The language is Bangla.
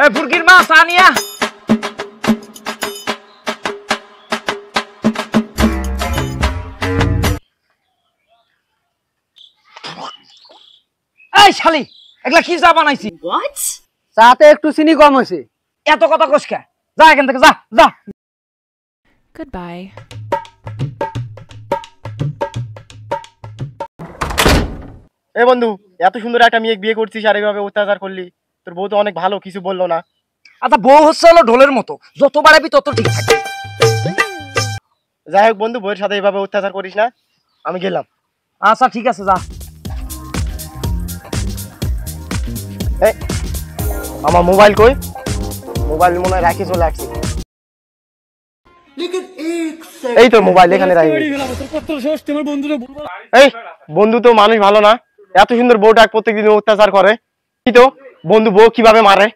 এ ফুরকির মা সানিয়া এই শালি এগুলা কি চা বানাইছি? What? চাতে একটু চিনি কম হয়েছে। এত কথা কস কে? যা এখান থেকে, যা যা। Goodbye. এ বন্ধু, এত সুন্দর একটা মেয়ে বিয়ে করছিস আর এইভাবে অত্যাচার করলি, তোর বউ তো অনেক ভালো, কিছু বললো না? আচ্ছা বউ হচ্ছে হলো ঢোলের মতো, যত বাড়াবি তত ঠিক থাকে। যাই হোক বন্ধু, বউয়ের সাথে এইভাবে অত্যাচার করিস না, আমি গেলাম। আচ্ছা ঠিক আছে, যা। এই আমার মোবাইল কই? মোবাইল মনে হয় রাখি চলে আসছি। এই তোর মোবাইল এখানে রাখি। এই বন্ধু তো মানুষ ভালো না, এত সুন্দর বউটা প্রত্যেকদিন অত্যাচার করে। কি তো বন্ধু বউ কিভাবে মারে?